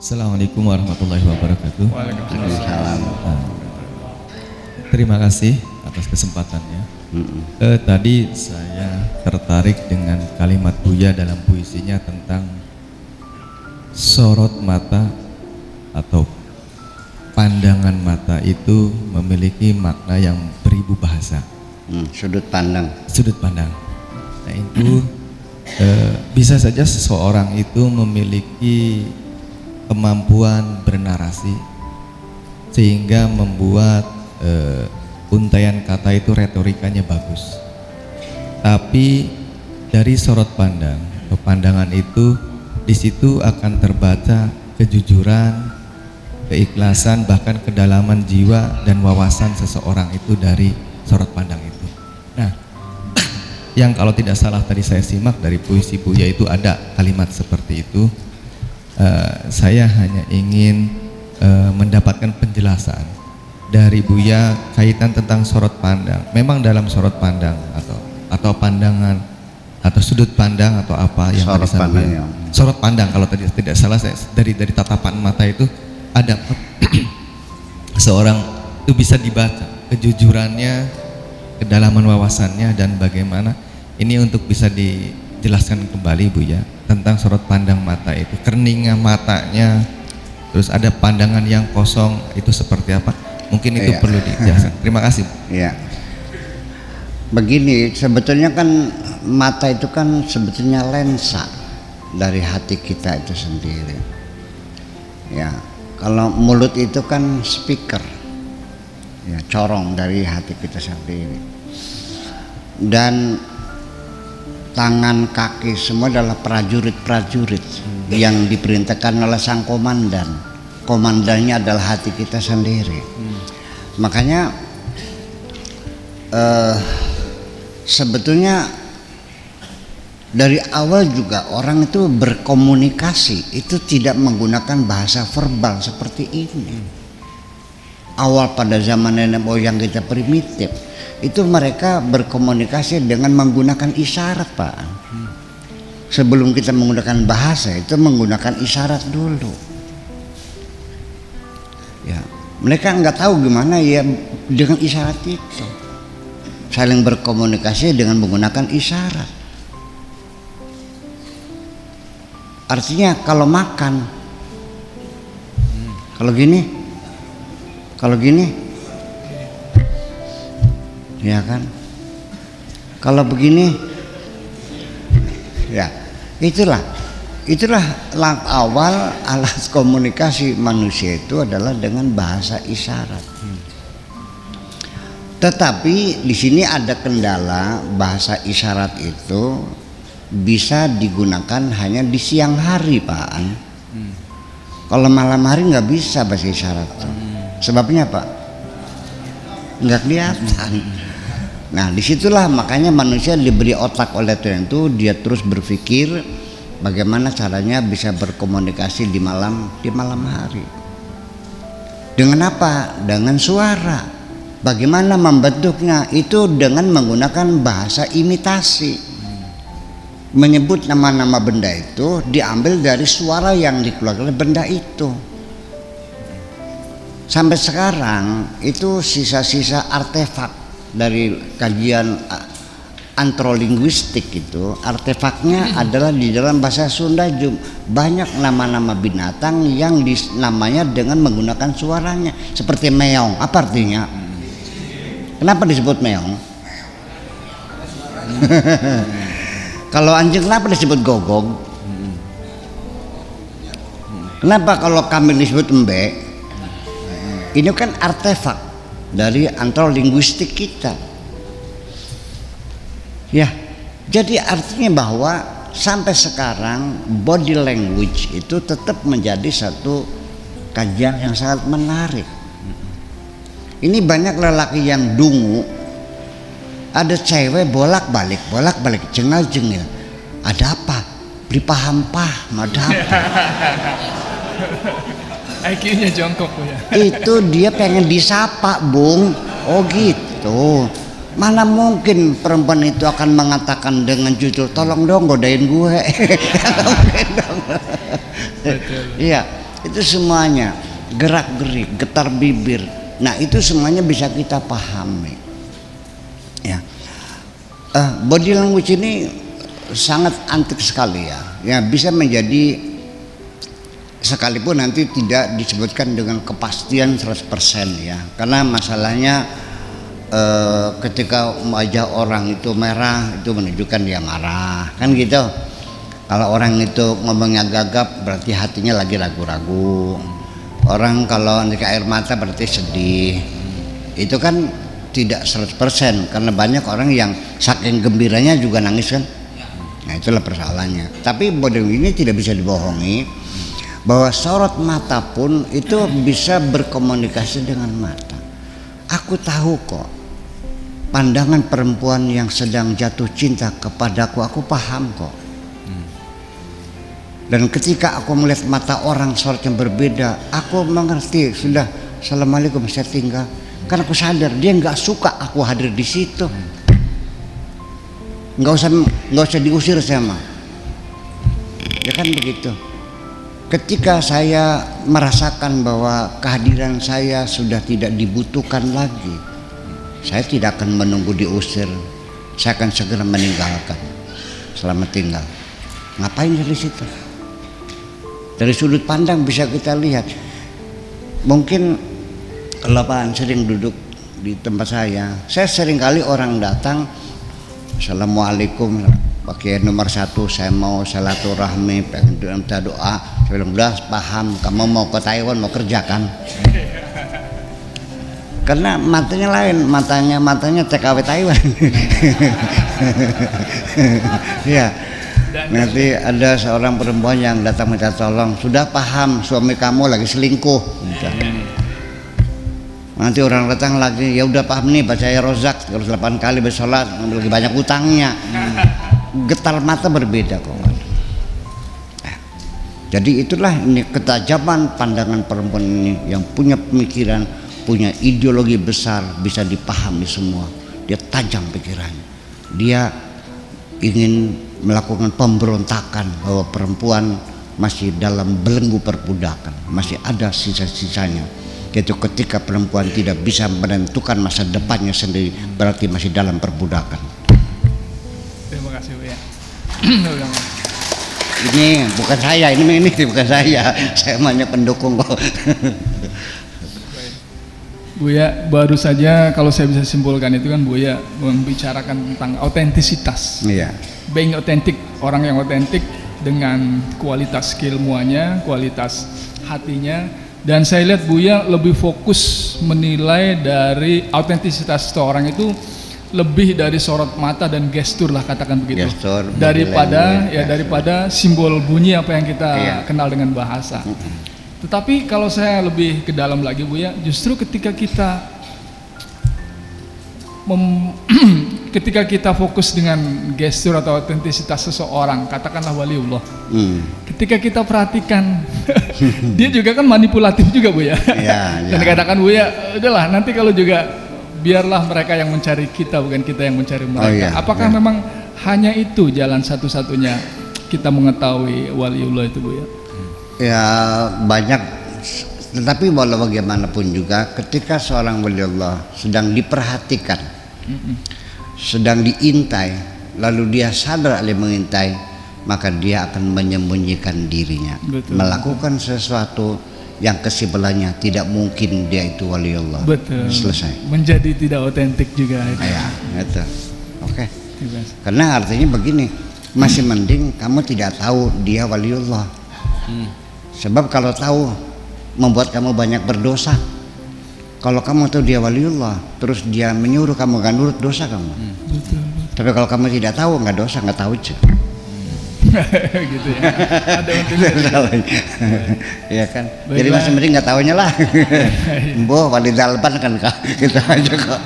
Assalamualaikum warahmatullahi wabarakatuh. Waalaikumsalam. Terima kasih atas kesempatannya. Tadi saya tertarik dengan kalimat Buya dalam puisinya tentang sorot mata atau pandangan mata itu memiliki makna yang beribu bahasa. Sudut pandang. Sudut pandang. Nah itu bisa saja seseorang itu memiliki kemampuan bernarasi sehingga membuat untaian kata itu retorikanya bagus. Tapi dari sorot pandang atau pandangan itu di situ akan terbaca kejujuran, keikhlasan, bahkan kedalaman jiwa dan wawasan seseorang itu dari sorot pandang itu. Nah, yang kalau tidak salah tadi saya simak dari puisi Buya itu ada kalimat seperti itu. Saya hanya ingin mendapatkan penjelasan dari Buya kaitan tentang sorot pandang. Memang dalam sorot pandang atau pandangan atau sudut pandang atau apa yang sorot tadi pandang, ya. Sorot pandang kalau tadi tidak salah saya dari tatapan mata itu ada seorang itu bisa dibaca kejujurannya, kedalaman wawasannya, dan bagaimana ini untuk bisa dijelaskan kembali Buya tentang sorot pandang mata itu, kerningnya matanya, terus ada pandangan yang kosong itu seperti apa, mungkin itu perlu dijelaskan. Terima kasih. Iya. Begini, sebetulnya kan mata itu kan sebetulnya lensa dari hati kita itu sendiri. Ya, kalau mulut itu kan speaker, ya, corong dari hati kita sendiri. Dan tangan, kaki semua adalah prajurit-prajurit yang diperintahkan oleh sang komandan. Komandannya adalah hati kita sendiri. Makanya sebetulnya dari awal juga orang itu berkomunikasi itu tidak menggunakan bahasa verbal seperti ini. Awal pada zaman nenek moyang kita primitif itu mereka berkomunikasi dengan menggunakan isyarat, Pak. Sebelum kita menggunakan bahasa itu menggunakan isyarat dulu. Ya, mereka nggak tahu gimana ya dengan isyarat itu. Saling berkomunikasi dengan menggunakan isyarat. Artinya kalau makan, kalau gini, ya kan? Kalau begini, ya itulah langkah awal alat komunikasi manusia itu adalah dengan bahasa isyarat. Tetapi di sini ada kendala, bahasa isyarat itu bisa digunakan hanya di siang hari, Pak. Kalau malam hari nggak bisa bahasa isyarat. Sebabnya Pak, nggak kelihatan. Nah disitulah makanya manusia diberi otak oleh Tuhan itu, dia terus berpikir bagaimana caranya bisa berkomunikasi di malam hari. Dengan apa? Dengan suara. Bagaimana membentuknya? Itu dengan menggunakan bahasa imitasi. Menyebut nama-nama benda itu diambil dari suara yang dikeluarkan oleh benda itu. Sampai sekarang itu sisa-sisa artefak dari kajian antrolinguistik itu, artefaknya adalah di dalam bahasa Sunda. Banyak nama-nama binatang yang namanya dengan menggunakan suaranya, seperti meong. Apa artinya? Kenapa disebut meong? Kalau anjing kenapa disebut gogog? Kenapa kalau kambing disebut embe? Ini kan artefak dari antrolinguistik kita. Ya, jadi artinya bahwa sampai sekarang body language itu tetap menjadi satu kajian yang sangat menarik. Ini banyak lelaki yang dungu, ada cewek bolak-balik, cengal-cengil. Ada apa? Beri paham, ada apa? IQ-nya jongkok ya. Itu dia pengen disapa, Bung. Oh gitu. Mana mungkin perempuan itu akan mengatakan dengan jujur, tolong dong godain gue. Iya. itu semuanya gerak-gerik, getar bibir. Nah, itu semuanya bisa kita pahami. Ya. Body language ini sangat antik sekali ya. Ya, bisa menjadi, sekalipun nanti tidak disebutkan dengan kepastian 100% ya. Karena masalahnya ketika wajah orang itu merah itu menunjukkan dia marah, kan gitu. Kalau orang itu ngomongnya gagap berarti hatinya lagi ragu-ragu. Orang kalau nanti air mata berarti sedih. Itu kan tidak 100% karena banyak orang yang saking gembiranya juga nangis kan. Nah, itulah persoalannya. Tapi body ini tidak bisa dibohongi bahwa sorot mata pun itu bisa berkomunikasi dengan mata. Aku tahu kok pandangan perempuan yang sedang jatuh cinta kepadaku, aku paham kok. Dan ketika aku melihat mata orang sorot yang berbeda, aku mengerti. Sudah, assalamualaikum, saya tinggal. Karena aku sadar dia nggak suka aku hadir di situ. Nggak usah diusir sama. Ya kan begitu. Ketika saya merasakan bahwa kehadiran saya sudah tidak dibutuhkan lagi, saya tidak akan menunggu diusir. Saya akan segera meninggalkan. Selamat tinggal. Ngapain dari situ? Dari sudut pandang bisa kita lihat. Mungkin kalau Pak sering duduk di tempat saya sering kali orang datang, assalamualaikum, pakai nomor 1, saya mau silaturahmi, pengen minta doa. Saya bilang, udah paham, kamu mau ke Taiwan, mau kerja kan? Karena matanya lain, matanya TKW Taiwan. Ya. Nanti ada seorang perempuan yang datang minta tolong, sudah paham suami kamu lagi selingkuh. Nanti orang datang lagi, ya udah paham nih, baca ya Rozak 8 kali bersolat, lagi banyak utangnya. Getar mata berbeda kok. Jadi itulah ini ketajaman pandangan perempuan ini yang punya pemikiran, punya ideologi besar, bisa dipahami semua. Dia tajam pikirannya. Dia ingin melakukan pemberontakan bahwa perempuan masih dalam belenggu perbudakan, masih ada sisa-sisanya. Yaitu ketika perempuan tidak bisa menentukan masa depannya sendiri, berarti masih dalam perbudakan. Terima kasih Bu ya. Ini bukan saya, ini bukan saya hanya pendukung kok. Bu ya, baru saja kalau saya bisa simpulkan itu kan Bu ya membicarakan tentang autentisitas. Iya. Being authentic, orang yang otentik dengan kualitas keilmuannya, kualitas hatinya. Dan saya lihat Buya lebih fokus menilai dari autentisitas seseorang itu lebih dari sorot mata dan gestur lah, katakan begitu. Gestur, daripada simbol bunyi apa yang kita kenal dengan bahasa. Tetapi kalau saya lebih ke dalam lagi Buya, justru ketika kita ketika kita fokus dengan gestur atau autentisitas seseorang, katakanlah waliullah, ketika kita perhatikan dia juga kan manipulatif juga Bu ya. Dan dikatakan Bu ya, udahlah nanti kalau juga biarlah mereka yang mencari kita, bukan kita yang mencari mereka. Apakah memang hanya itu jalan satu-satunya kita mengetahui waliullah itu Bu ya? Ya banyak, tetapi walau bagaimanapun juga ketika seorang waliullah sedang diperhatikan, sedang diintai, lalu dia sadar oleh mengintai, maka dia akan menyembunyikan dirinya. Betul. Melakukan sesuatu yang kesimpulannya tidak mungkin dia itu waliullah. Betul. Selesai. Menjadi tidak otentik juga itu. Ya, itu. Oke. Karena artinya begini, masih mending kamu tidak tahu dia waliullah. Sebab kalau tahu membuat kamu banyak berdosa. Kalau kamu tahu dia waliullah, terus dia menyuruh kamu gak nurut, dosa kamu. Betul. Tapi kalau kamu tidak tahu, nggak dosa, nggak tahu aja. Gitu ya. Ada ya kan. Baiklah. Jadi masih mending nggak tahunya lah. Boh wali dalban kan kak, kita aja kok.